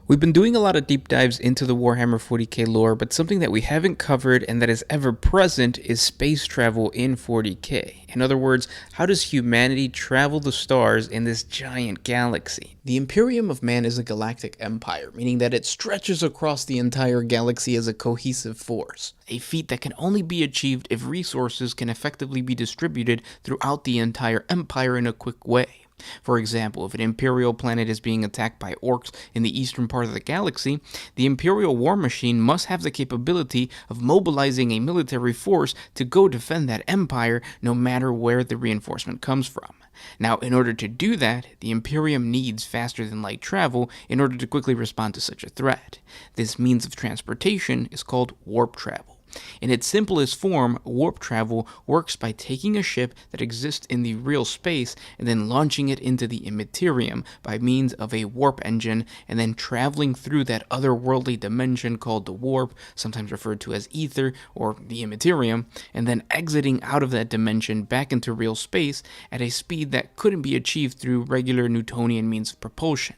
We've been doing a lot of deep dives into the Warhammer 40K lore, but something that we haven't covered and that is ever present is space travel in 40K. In other words, how does humanity travel the stars in this giant galaxy? The Imperium of Man is a galactic empire, meaning that it stretches across the entire galaxy as a cohesive force, a feat that can only be achieved if resources can effectively be distributed throughout the entire empire in a quick way. For example, if an Imperial planet is being attacked by orcs in the eastern part of the galaxy, the Imperial war machine must have the capability of mobilizing a military force to go defend that empire no matter where the reinforcement comes from. Now, in order to do that, the Imperium needs faster-than-light travel in order to quickly respond to such a threat. This means of transportation is called warp travel. In its simplest form, warp travel works by taking a ship that exists in the real space and then launching it into the immaterium by means of a warp engine and then traveling through that otherworldly dimension called the warp, sometimes referred to as ether or the immaterium, and then exiting out of that dimension back into real space at a speed that couldn't be achieved through regular Newtonian means of propulsion.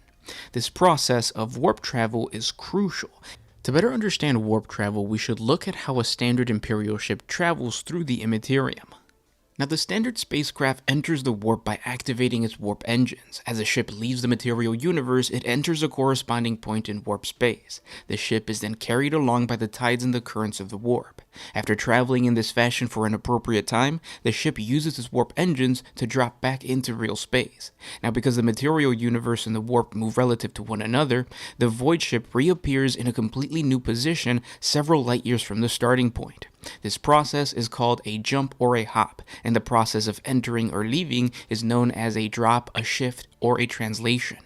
This process of warp travel is crucial. To better understand warp travel, we should look at how a standard Imperial ship travels through the immaterium. Now, the standard spacecraft enters the warp by activating its warp engines. As a ship leaves the material universe, it enters a corresponding point in warp space. The ship is then carried along by the tides and the currents of the warp. After traveling in this fashion for an appropriate time, the ship uses its warp engines to drop back into real space. Now, because the material universe and the warp move relative to one another, the void ship reappears in a completely new position several light years from the starting point. This process is called a jump or a hop, and the process of entering or leaving is known as a drop, a shift, or a translation.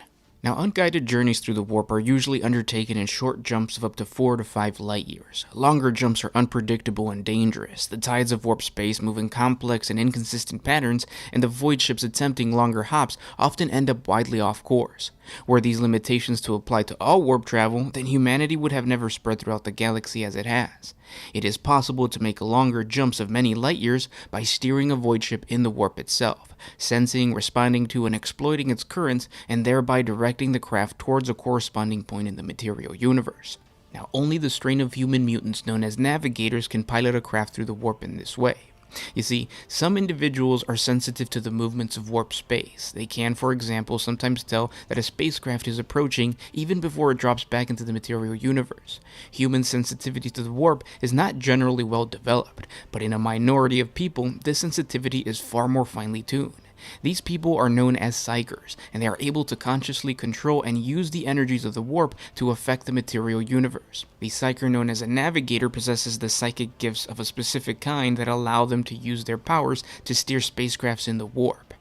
Now, unguided journeys through the warp are usually undertaken in short jumps of up to 4 to 5 light years. Longer jumps are unpredictable and dangerous. The tides of warp space move in complex and inconsistent patterns, and the void ships attempting longer hops often end up widely off course. Were these limitations to apply to all warp travel, then humanity would have never spread throughout the galaxy as it has. It is possible to make longer jumps of many light years by steering a void ship in the warp itself, sensing, responding to, and exploiting its currents, and thereby directing the craft towards a corresponding point in the material universe. Now, only the strain of human mutants known as navigators can pilot a craft through the warp in this way. You see, some individuals are sensitive to the movements of warp space. They can, for example, sometimes tell that a spacecraft is approaching even before it drops back into the material universe. Human sensitivity to the warp is not generally well developed, but in a minority of people, this sensitivity is far more finely tuned. These people are known as psychers, and they are able to consciously control and use the energies of the warp to affect the material universe. The psyker known as a navigator possesses the psychic gifts of a specific kind that allow them to use their powers to steer spacecrafts in the warp.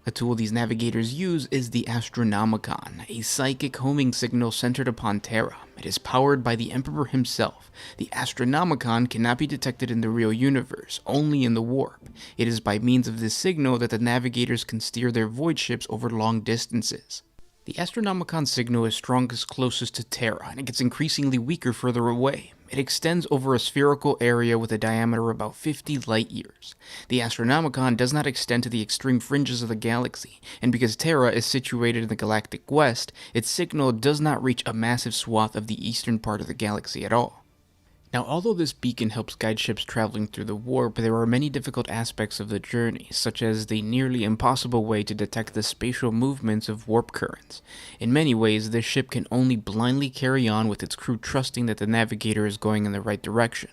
A tool these navigators use is the Astronomicon, a psychic homing signal centered upon Terra. It is powered by the Emperor himself. The Astronomicon cannot be detected in the real universe, only in the warp. It is by means of this signal that the navigators can steer their void ships over long distances. The Astronomicon signal is strongest closest to Terra, and it gets increasingly weaker further away. It extends over a spherical area with a diameter about 50 light years. The Astronomicon does not extend to the extreme fringes of the galaxy, and because Terra is situated in the galactic west, its signal does not reach a massive swath of the eastern part of the galaxy at all. Now, although this beacon helps guide ships traveling through the warp, there are many difficult aspects of the journey, such as the nearly impossible way to detect the spatial movements of warp currents. In many ways, this ship can only blindly carry on with its crew trusting that the navigator is going in the right direction.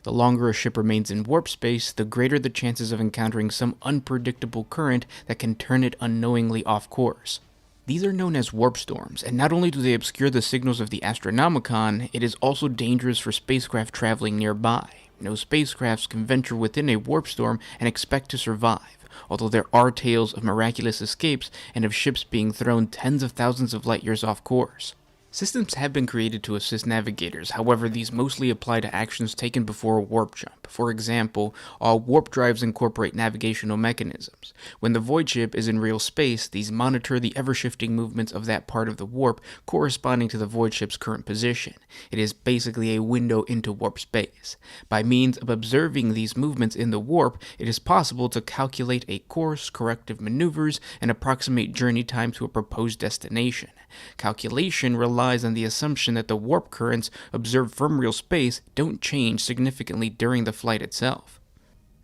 The longer a ship remains in warp space, the greater the chances of encountering some unpredictable current that can turn it unknowingly off course. These are known as warp storms, and not only do they obscure the signals of the Astronomicon, it is also dangerous for spacecraft traveling nearby. No spacecrafts can venture within a warp storm and expect to survive, although there are tales of miraculous escapes and of ships being thrown tens of thousands of light years off course. Systems have been created to assist navigators, however these mostly apply to actions taken before a warp jump. For example, all warp drives incorporate navigational mechanisms. When the void ship is in real space, these monitor the ever-shifting movements of that part of the warp corresponding to the void ship's current position. It is basically a window into warp space. By means of observing these movements in the warp, it is possible to calculate a course, corrective maneuvers, and approximate journey time to a proposed destination. Calculation relies relies on the assumption that the warp currents observed from real space don't change significantly during the flight itself.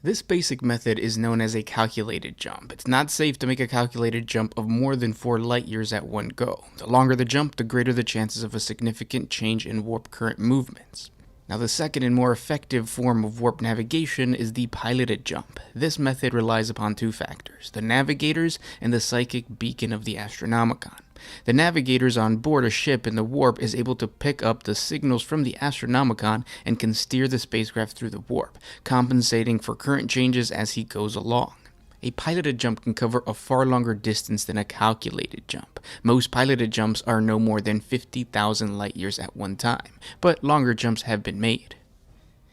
This basic method is known as a calculated jump. It's not safe to make a calculated jump of more than 4 light years at one go. The longer the jump, the greater the chances of a significant change in warp current movements. Now, the second and more effective form of warp navigation is the piloted jump. This method relies upon 2 factors: the navigators and the psychic beacon of the Astronomicon. The navigators on board a ship in the warp is able to pick up the signals from the Astronomicon and can steer the spacecraft through the warp, compensating for current changes as he goes along. A piloted jump can cover a far longer distance than a calculated jump. Most piloted jumps are no more than 50,000 light years at one time, but longer jumps have been made.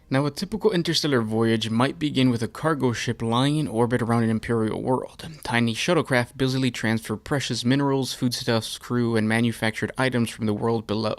Now, a typical interstellar voyage might begin with a cargo ship lying in orbit around an imperial world. Tiny shuttlecraft busily transfer precious minerals, foodstuffs, crew, and manufactured items from the world below.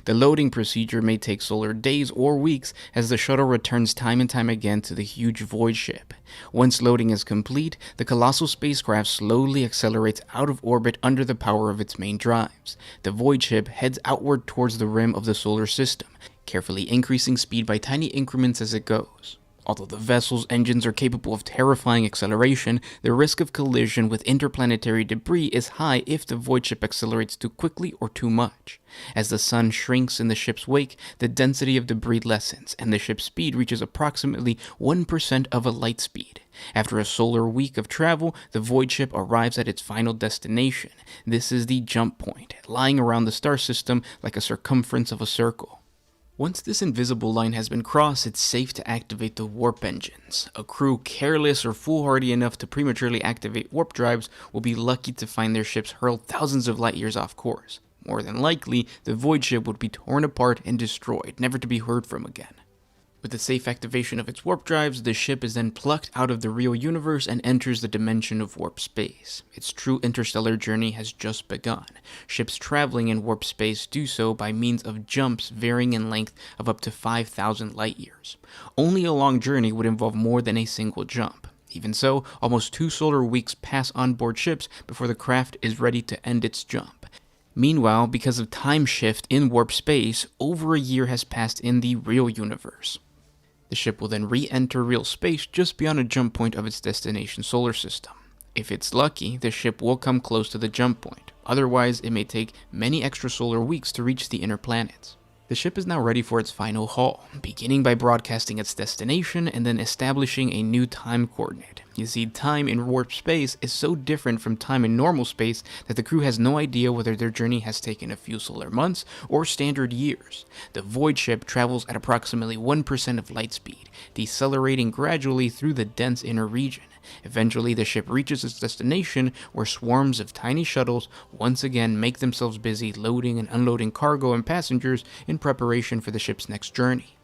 The loading procedure may take solar days or weeks as the shuttle returns time and time again to the huge void ship. Once loading is complete, the colossal spacecraft slowly accelerates out of orbit under the power of its main drives. The void ship heads outward towards the rim of the solar system, carefully increasing speed by tiny increments as it goes. Although the vessel's engines are capable of terrifying acceleration, the risk of collision with interplanetary debris is high if the void ship accelerates too quickly or too much. As the sun shrinks in the ship's wake, the density of debris lessens, and the ship's speed reaches approximately 1% of a light speed. After a solar week of travel, the void ship arrives at its final destination. This is the jump point, lying around the star system like a circumference of a circle. Once this invisible line has been crossed, it's safe to activate the warp engines. A crew careless or foolhardy enough to prematurely activate warp drives will be lucky to find their ships hurled thousands of light years off course. More than likely, the void ship would be torn apart and destroyed, never to be heard from again. With the safe activation of its warp drives, the ship is then plucked out of the real universe and enters the dimension of warp space. Its true interstellar journey has just begun. Ships traveling in warp space do so by means of jumps varying in length of up to 5,000 light years. Only a long journey would involve more than a single jump. Even so, almost 2 solar weeks pass on board ships before the craft is ready to end its jump. Meanwhile, because of time shift in warp space, over a year has passed in the real universe. The ship will then re-enter real space just beyond a jump point of its destination solar system. If it's lucky, the ship will come close to the jump point. Otherwise, it may take many extra solar weeks to reach the inner planets. The ship is now ready for its final haul, beginning by broadcasting its destination and then establishing a new time coordinate. You see, time in warp space is so different from time in normal space that the crew has no idea whether their journey has taken a few solar months or standard years. The void ship travels at approximately 1% of light speed, decelerating gradually through the dense inner region. Eventually, the ship reaches its destination, where swarms of tiny shuttles once again make themselves busy loading and unloading cargo and passengers in preparation for the ship's next journey.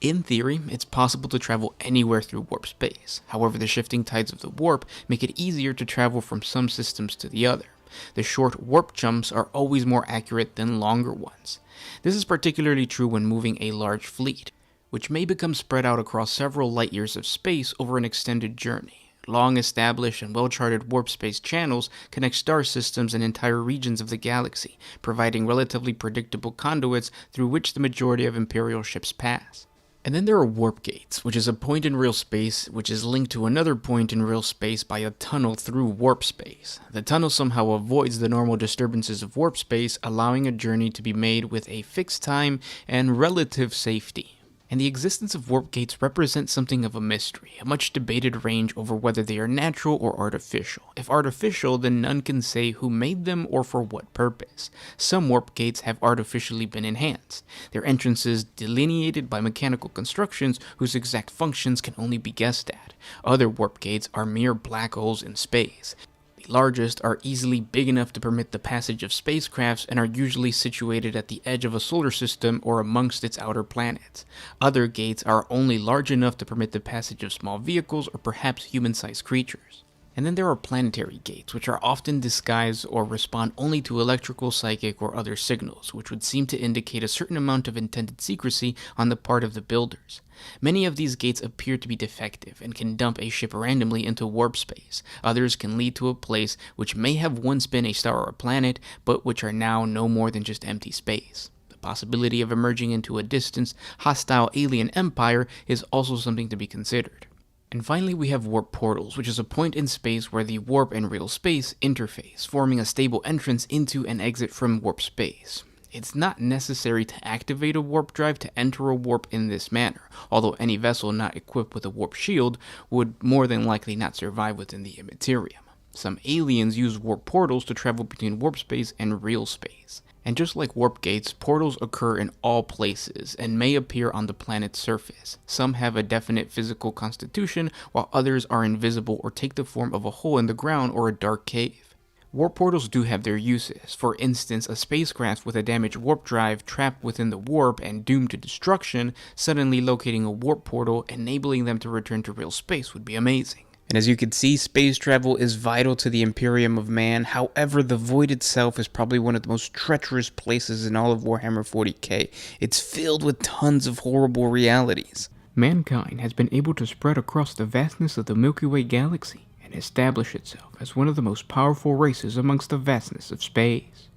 In theory, it's possible to travel anywhere through warp space. However, the shifting tides of the warp make it easier to travel from some systems to the other. The short warp jumps are always more accurate than longer ones. This is particularly true when moving a large fleet, which may become spread out across several light years of space over an extended journey. Long-established and well-charted warp space channels connect star systems and entire regions of the galaxy, providing relatively predictable conduits through which the majority of Imperial ships pass. And then there are warp gates, which is a point in real space which is linked to another point in real space by a tunnel through warp space. The tunnel somehow avoids the normal disturbances of warp space, allowing a journey to be made with a fixed time and relative safety. And the existence of warp gates represents something of a mystery, a much debated range over whether they are natural or artificial. If artificial, then none can say who made them or for what purpose. Some warp gates have artificially been enhanced, their entrances delineated by mechanical constructions whose exact functions can only be guessed at. Other warp gates are mere black holes in space. The largest are easily big enough to permit the passage of spacecrafts and are usually situated at the edge of a solar system or amongst its outer planets. Other gates are only large enough to permit the passage of small vehicles or perhaps human-sized creatures. And then there are planetary gates, which are often disguised or respond only to electrical, psychic, or other signals, which would seem to indicate a certain amount of intended secrecy on the part of the builders. Many of these gates appear to be defective and can dump a ship randomly into warp space. Others can lead to a place which may have once been a star or a planet, but which are now no more than just empty space. The possibility of emerging into a distant, hostile alien empire is also something to be considered. And finally, we have warp portals, which is a point in space where the warp and real space interface, forming a stable entrance into and exit from warp space. It's not necessary to activate a warp drive to enter a warp in this manner, although any vessel not equipped with a warp shield would more than likely not survive within the immaterium. Some aliens use warp portals to travel between warp space and real space. And just like warp gates, portals occur in all places and may appear on the planet's surface. Some have a definite physical constitution, while others are invisible or take the form of a hole in the ground or a dark cave. Warp portals do have their uses. For instance, a spacecraft with a damaged warp drive trapped within the warp and doomed to destruction, suddenly locating a warp portal enabling them to return to real space would be amazing. And as you can see, space travel is vital to the Imperium of Man. However, the Void itself is probably one of the most treacherous places in all of Warhammer 40K. It's filled with tons of horrible realities. Mankind has been able to spread across the vastness of the Milky Way galaxy and establish itself as one of the most powerful races amongst the vastness of space.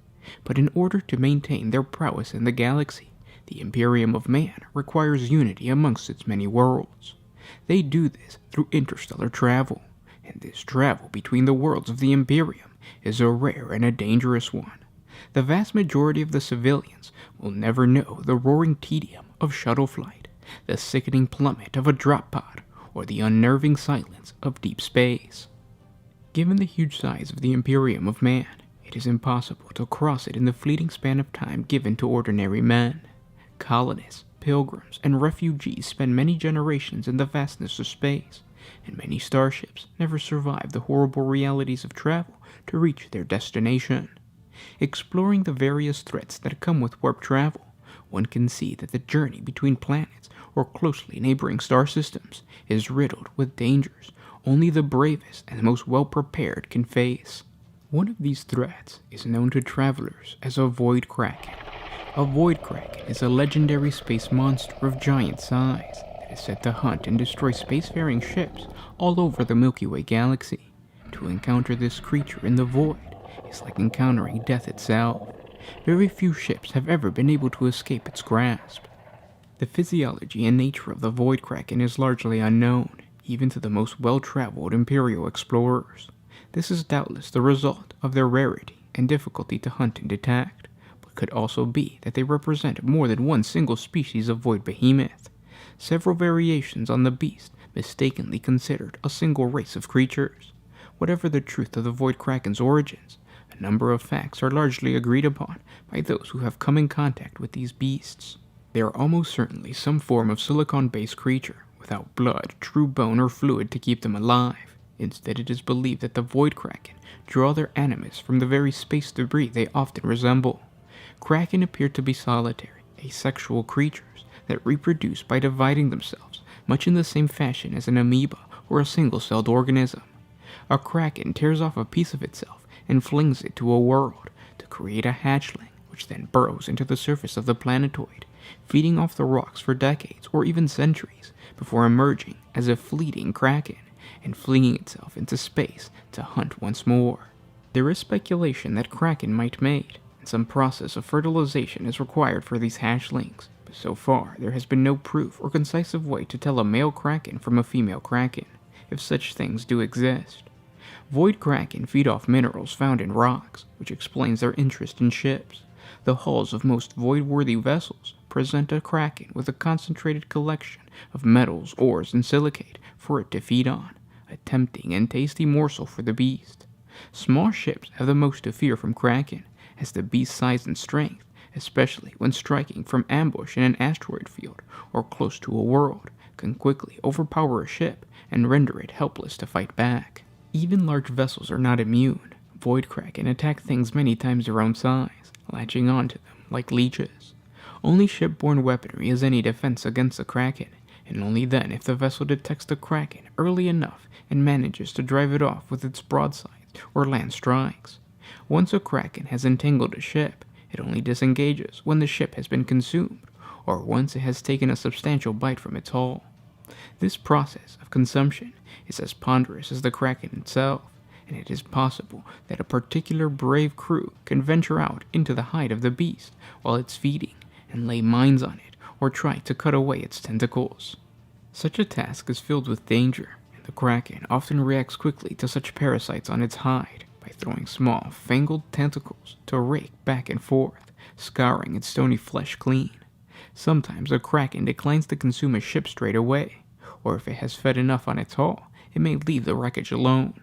But in order to maintain their prowess in the galaxy, the Imperium of Man requires unity amongst its many worlds. They do this through interstellar travel, and this travel between the worlds of the Imperium is a rare and a dangerous one. The vast majority of the civilians will never know the roaring tedium of shuttle flight, the sickening plummet of a drop pod, or the unnerving silence of deep space. Given the huge size of the Imperium of Man, it is impossible to cross it in the fleeting span of time given to ordinary men. Colonists, pilgrims, and refugees spend many generations in the vastness of space, and many starships never survive the horrible realities of travel to reach their destination. Exploring the various threats that come with warp travel, one can see that the journey between planets or closely neighboring star systems is riddled with dangers only the bravest and most well-prepared can face. One of these threats is known to travelers as a Void Kraken. A Void Kraken is a legendary space monster of giant size that is said to hunt and destroy spacefaring ships all over the Milky Way galaxy. To encounter this creature in the void is like encountering death itself. Very few ships have ever been able to escape its grasp. The physiology and nature of the Void Kraken is largely unknown, even to the most well-traveled Imperial explorers. This is doubtless the result of their rarity and difficulty to hunt and detect. Could also be that they represent more than one single species of void behemoth, several variations on the beast mistakenly considered a single race of creatures. Whatever the truth of the Void Kraken's origins, a number of facts are largely agreed upon by those who have come in contact with these beasts. They are almost certainly some form of silicon-based creature, without blood, true bone, or fluid to keep them alive. Instead, it is believed that the Void Kraken draw their animus from the very space debris they often resemble. Kraken appear to be solitary, asexual creatures that reproduce by dividing themselves, much in the same fashion as an amoeba or a single-celled organism. A kraken tears off a piece of itself and flings it to a world to create a hatchling, which then burrows into the surface of the planetoid, feeding off the rocks for decades or even centuries before emerging as a fleeting kraken and flinging itself into space to hunt once more. There is speculation that kraken might mate, and some process of fertilization is required for these hatchlings, but so far there has been no proof or concise way to tell a male kraken from a female kraken, if such things do exist. Void kraken feed off minerals found in rocks, which explains their interest in ships. The hulls of most void-worthy vessels present a kraken with a concentrated collection of metals, ores, and silicate for it to feed on, a tempting and tasty morsel for the beast. Small ships have the most to fear from kraken, as the beast's size and strength, especially when striking from ambush in an asteroid field or close to a world, can quickly overpower a ship and render it helpless to fight back. Even large vessels are not immune. Void Kraken attack things many times their own size, latching onto them like leeches. Only shipborne weaponry is any defense against the Kraken, and only then if the vessel detects the Kraken early enough and manages to drive it off with its broadsides or land strikes. Once a Kraken has entangled a ship, it only disengages when the ship has been consumed, or once it has taken a substantial bite from its hull. This process of consumption is as ponderous as the Kraken itself, and it is possible that a particular brave crew can venture out into the hide of the beast while it's feeding and lay mines on it or try to cut away its tentacles. Such a task is filled with danger, and the Kraken often reacts quickly to such parasites on its hide by throwing small, fangled tentacles to rake back and forth, scouring its stony flesh clean. Sometimes a Kraken declines to consume a ship straight away, or if it has fed enough on its hull, it may leave the wreckage alone.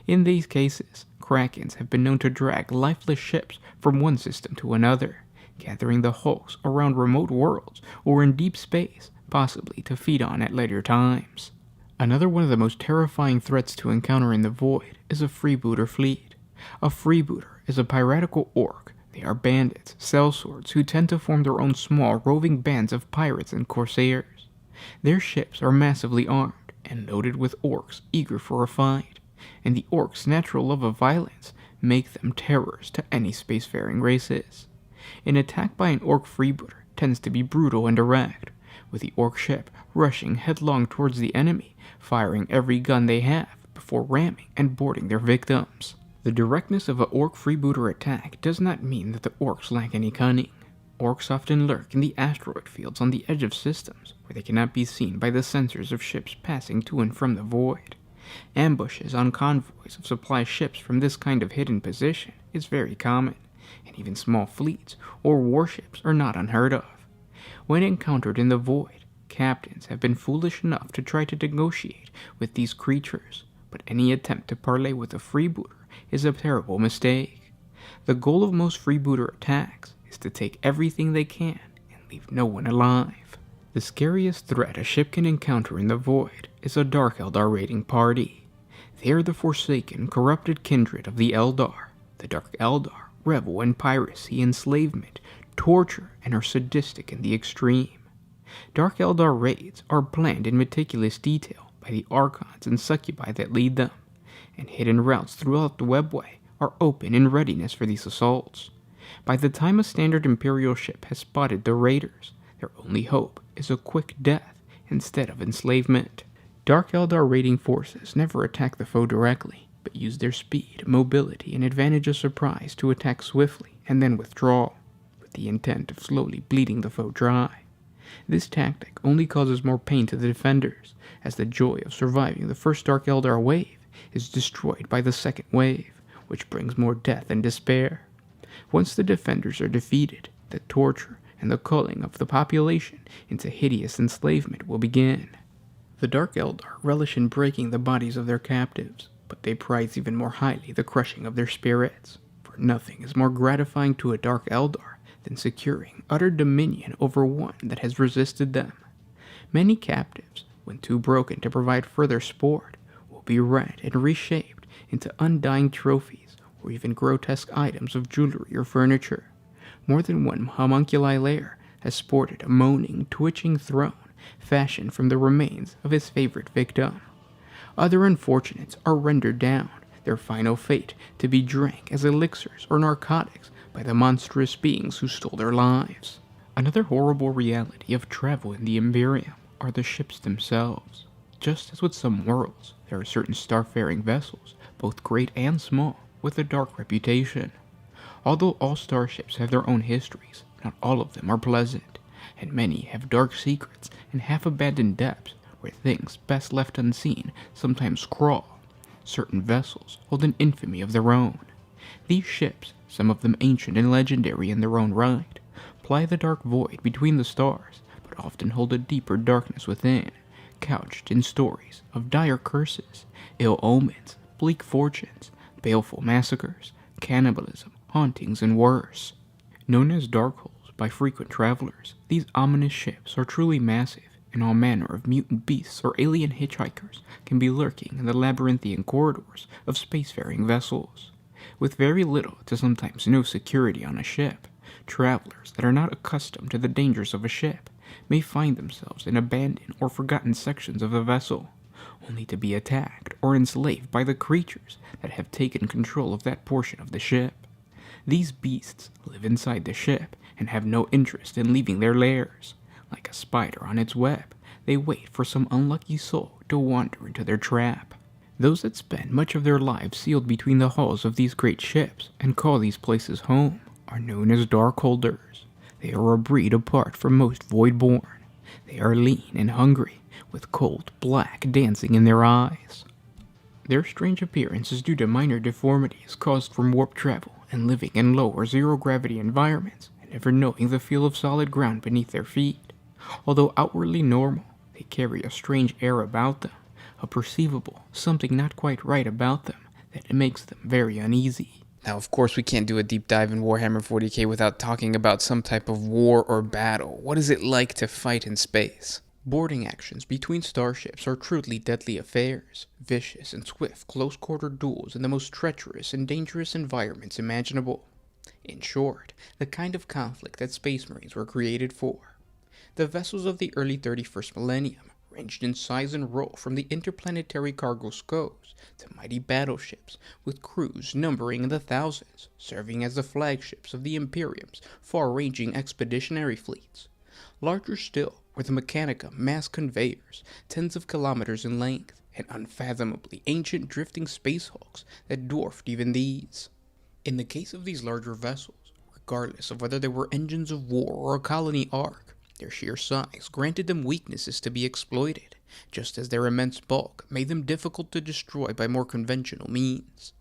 In these cases, Krakens have been known to drag lifeless ships from one system to another, gathering the hulks around remote worlds or in deep space, possibly to feed on at later times. Another one of the most terrifying threats to encounter in the void is a freebooter fleet. A freebooter is a piratical orc. They are bandits, sellswords who tend to form their own small roving bands of pirates and corsairs. Their ships are massively armed and loaded with orcs eager for a fight, and the orcs' natural love of violence make them terrors to any spacefaring races. An attack by an orc freebooter tends to be brutal and direct, with the orc ship rushing headlong towards the enemy, firing every gun they have before ramming and boarding their victims. The directness of an orc freebooter attack does not mean that the orcs lack any cunning. Orcs often lurk in the asteroid fields on the edge of systems, where they cannot be seen by the sensors of ships passing to and from the void. Ambushes on convoys of supply ships from this kind of hidden position is very common, and even small fleets or warships are not unheard of. When encountered in the void, captains have been foolish enough to try to negotiate with these creatures, but any attempt to parley with a freebooter is a terrible mistake. The goal of most freebooter attacks is to take everything they can and leave no one alive. The scariest threat a ship can encounter in the void is a Dark Eldar raiding party. They are the forsaken, corrupted kindred of the Eldar. The Dark Eldar revel in piracy, enslavement, torture, and are sadistic in the extreme. Dark Eldar raids are planned in meticulous detail by the Archons and Succubi that lead them, and hidden routes throughout the webway are open in readiness for these assaults. By the time a standard Imperial ship has spotted the raiders, their only hope is a quick death instead of enslavement. Dark Eldar raiding forces never attack the foe directly, but use their speed, mobility, and advantage of surprise to attack swiftly and then withdraw, with the intent of slowly bleeding the foe dry. This tactic only causes more pain to the defenders, as the joy of surviving the first Dark Eldar wave is destroyed by the second wave, which brings more death and despair. Once the defenders are defeated, the torture and the culling of the population into hideous enslavement will begin. The Dark Eldar relish in breaking the bodies of their captives, but they prize even more highly the crushing of their spirits, for nothing is more gratifying to a Dark Eldar than securing utter dominion over one that has resisted them. Many captives, when too broken to provide further sport, will be rent and reshaped into undying trophies or even grotesque items of jewelry or furniture. More than one homunculi lair has sported a moaning, twitching throne fashioned from the remains of his favorite victim. Other unfortunates are rendered down, their final fate to be drank as elixirs or narcotics by the monstrous beings who stole their lives. Another horrible reality of travel in the Imperium are the ships themselves. Just as with some worlds, there are certain starfaring vessels, both great and small, with a dark reputation. Although all starships have their own histories, not all of them are pleasant, and many have dark secrets and half-abandoned depths where things best left unseen sometimes crawl. Certain vessels hold an infamy of their own. These ships, some of them ancient and legendary in their own right, ply the dark void between the stars, but often hold a deeper darkness within, couched in stories of dire curses, ill omens, bleak fortunes, baleful massacres, cannibalism, hauntings, and worse. Known as dark holes by frequent travelers, these ominous ships are truly massive, and all manner of mutant beasts or alien hitchhikers can be lurking in the labyrinthian corridors of spacefaring vessels. With very little to sometimes no security on a ship, travelers that are not accustomed to the dangers of a ship may find themselves in abandoned or forgotten sections of the vessel, only to be attacked or enslaved by the creatures that have taken control of that portion of the ship. These beasts live inside the ship and have no interest in leaving their lairs. Like a spider on its web, they wait for some unlucky soul to wander into their trap. Those that spend much of their lives sealed between the hulls of these great ships and call these places home are known as Darkholders. They are a breed apart from most Voidborn. They are lean and hungry, with cold black dancing in their eyes. Their strange appearance is due to minor deformities caused from warp travel and living in lower zero-gravity environments and never knowing the feel of solid ground beneath their feet. Although outwardly normal, they carry a strange air about them, a perceivable something not quite right about them that makes them very uneasy. Now, of course, we can't do a deep dive in Warhammer 40K without talking about some type of war or battle. What is it like to fight in space? Boarding actions between starships are truly deadly affairs, vicious and swift close-quarter duels in the most treacherous and dangerous environments imaginable. In short, the kind of conflict that Space Marines were created for. The vessels of the early 31st millennium ranged in size and role from the interplanetary cargo SCOs to mighty battleships with crews numbering in the thousands, serving as the flagships of the Imperium's far-ranging expeditionary fleets. Larger still were the Mechanica mass conveyors, tens of kilometers in length, and unfathomably ancient drifting space hulks that dwarfed even these. In the case of these larger vessels, regardless of whether they were engines of war or a colony ark, their sheer size granted them weaknesses to be exploited, just as their immense bulk made them difficult to destroy by more conventional means.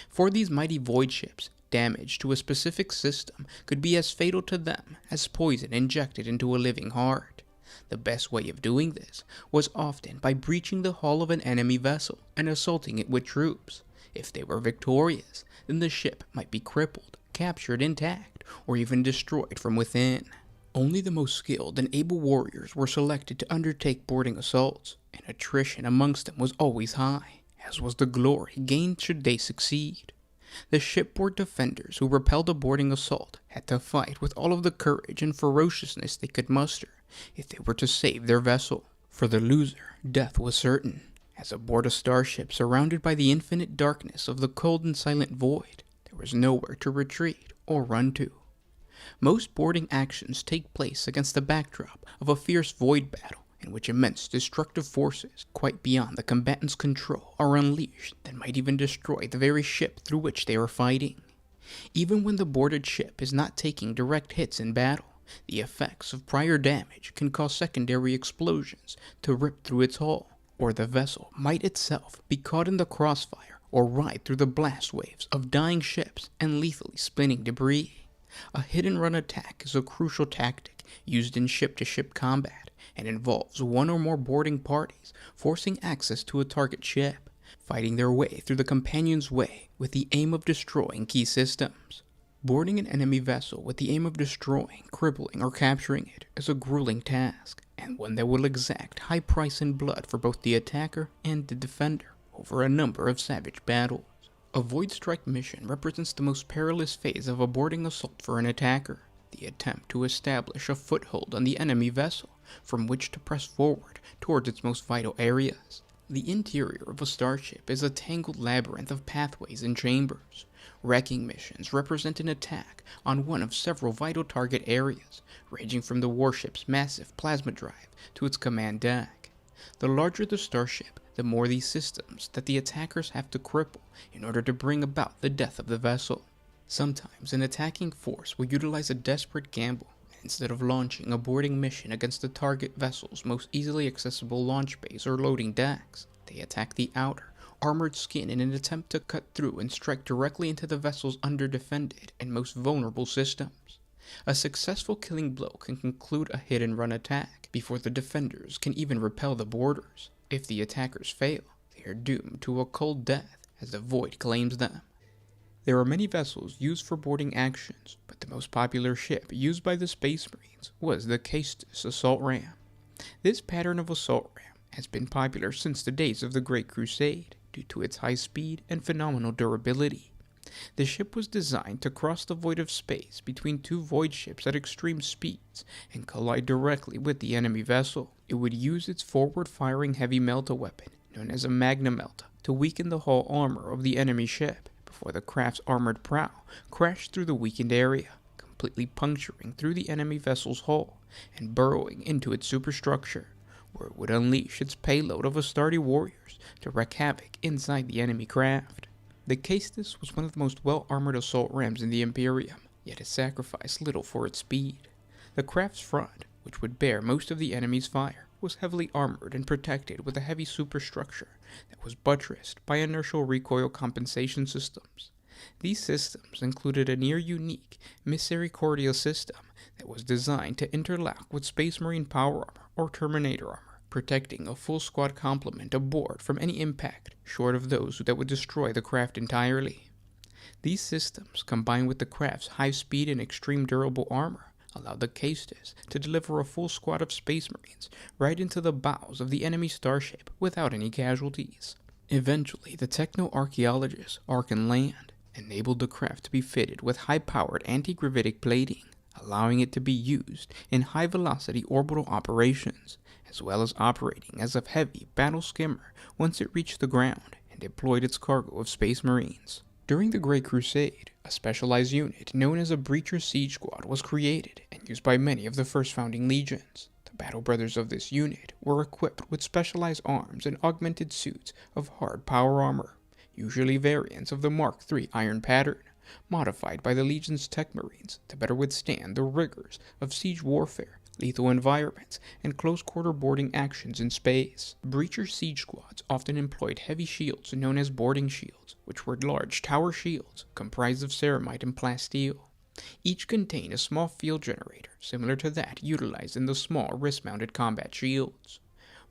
For these mighty void ships, damage to a specific system could be as fatal to them as poison injected into a living heart. The best way of doing this was often by breaching the hull of an enemy vessel and assaulting it with troops. If they were victorious, then the ship might be crippled, captured intact, or even destroyed from within. Only the most skilled and able warriors were selected to undertake boarding assaults, and attrition amongst them was always high, as was the glory gained should they succeed. The shipboard defenders who repelled a boarding assault had to fight with all of the courage and ferociousness they could muster if they were to save their vessel. For the loser, death was certain, as aboard a starship surrounded by the infinite darkness of the cold and silent void, there was nowhere to retreat or run to. Most boarding actions take place against the backdrop of a fierce void battle in which immense destructive forces, quite beyond the combatants' control, are unleashed that might even destroy the very ship through which they are fighting. Even when the boarded ship is not taking direct hits in battle, the effects of prior damage can cause secondary explosions to rip through its hull, or the vessel might itself be caught in the crossfire or ride through the blast waves of dying ships and lethally spinning debris. A hit-and-run attack is a crucial tactic used in ship-to-ship combat and involves one or more boarding parties forcing access to a target ship, fighting their way through the companion's way with the aim of destroying key systems. Boarding an enemy vessel with the aim of destroying, crippling, or capturing it is a grueling task, and one that will exact high price and blood for both the attacker and the defender over a number of savage battles. A Void Strike mission represents the most perilous phase of a boarding assault for an attacker, the attempt to establish a foothold on the enemy vessel from which to press forward towards its most vital areas. The interior of a starship is a tangled labyrinth of pathways and chambers. Wrecking missions represent an attack on one of several vital target areas, ranging from the warship's massive plasma drive to its command deck. The larger the starship, the more these systems that the attackers have to cripple in order to bring about the death of the vessel. Sometimes an attacking force will utilize a desperate gamble, and instead of launching a boarding mission against the target vessel's most easily accessible launch bays or loading decks, they attack the outer, armored skin in an attempt to cut through and strike directly into the vessel's underdefended and most vulnerable systems. A successful killing blow can conclude a hit-and-run attack before the defenders can even repel the boarders. If the attackers fail, they are doomed to a cold death as the Void claims them. There are many vessels used for boarding actions, but the most popular ship used by the Space Marines was the Caestus assault ram. This pattern of assault ram has been popular since the days of the Great Crusade due to its high speed and phenomenal durability. The ship was designed to cross the void of space between two void ships at extreme speeds and collide directly with the enemy vessel. It would use its forward-firing heavy melta weapon, known as a Magna Melta, to weaken the hull armor of the enemy ship before the craft's armored prow crashed through the weakened area, completely puncturing through the enemy vessel's hull and burrowing into its superstructure, where it would unleash its payload of Astarte warriors to wreak havoc inside the enemy craft. The Caestus was one of the most well-armored assault rams in the Imperium, yet it sacrificed little for its speed. The craft's front, which would bear most of the enemy's fire, was heavily armored and protected with a heavy superstructure that was buttressed by inertial recoil compensation systems. These systems included a near-unique Misericordia system that was designed to interlock with Space Marine power armor or Terminator armor, protecting a full squad complement aboard from any impact, short of those that would destroy the craft entirely. These systems, combined with the craft's high speed and extreme durable armor, allowed the Caestus to deliver a full squad of Space Marines right into the bows of the enemy starship without any casualties. Eventually, the techno-archaeologist Arkan Land enabled the craft to be fitted with high-powered anti-gravitic plating, allowing it to be used in high-velocity orbital operations, as well as operating as a heavy battle skimmer once it reached the ground and deployed its cargo of Space Marines. During the Great Crusade, a specialized unit known as a Breacher Siege Squad was created and used by many of the first founding legions. The Battle Brothers of this unit were equipped with specialized arms and augmented suits of hard power armor, usually variants of the Mark III iron pattern, modified by the Legion's Tech Marines to better withstand the rigors of siege warfare, lethal environments, and close-quarter boarding actions in space. Breacher siege squads often employed heavy shields known as boarding shields, which were large tower shields comprised of ceramite and plasteel. Each contained a small field generator similar to that utilized in the small wrist-mounted combat shields.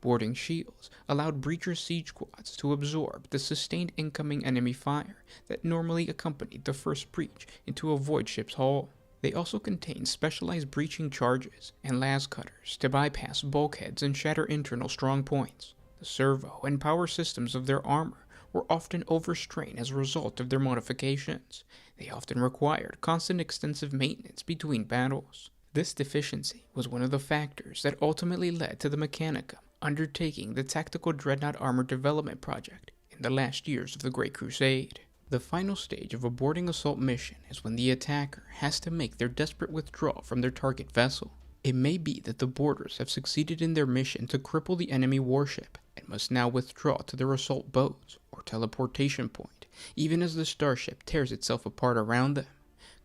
Boarding shields allowed Breacher siege squads to absorb the sustained incoming enemy fire that normally accompanied the first breach into a void ship's hull. They also contained specialized breaching charges and las cutters to bypass bulkheads and shatter internal strong points. The servo and power systems of their armor were often overstrained as a result of their modifications. They often required constant extensive maintenance between battles. This deficiency was one of the factors that ultimately led to the Mechanicum undertaking the Tactical Dreadnought Armor Development Project in the last years of the Great Crusade. The final stage of a boarding assault mission is when the attacker has to make their desperate withdrawal from their target vessel. It may be that the boarders have succeeded in their mission to cripple the enemy warship and must now withdraw to their assault boats or teleportation point, even as the starship tears itself apart around them.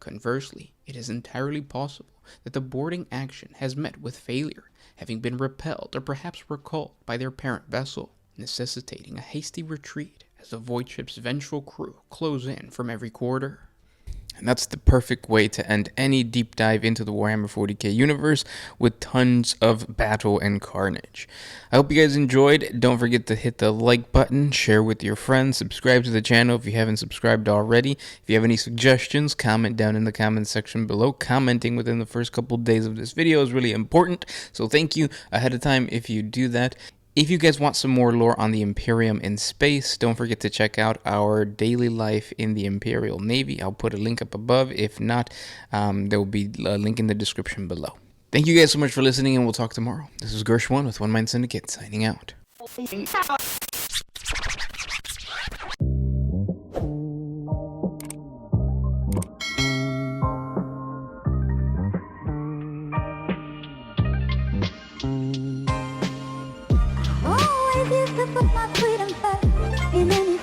Conversely, it is entirely possible that the boarding action has met with failure, having been repelled or perhaps recalled by their parent vessel, necessitating a hasty retreat as the void ship's vengeful crew close in from every quarter. And that's the perfect way to end any deep dive into the Warhammer 40K universe with tons of battle and carnage. I hope you guys enjoyed. Don't forget to hit the like button, share with your friends, subscribe to the channel if you haven't subscribed already. If you have any suggestions, comment down in the comment section below. Commenting within the first couple days of this video is really important, so thank you ahead of time if you do that. If you guys want some more lore on the Imperium in space, don't forget to check out our daily life in the Imperial Navy. I'll put a link up above. If not, there will be a link in the description below. Thank you guys so much for listening, and we'll talk tomorrow. This is Gersh1 with One Mind Syndicate, signing out. Always used to put my freedom first in any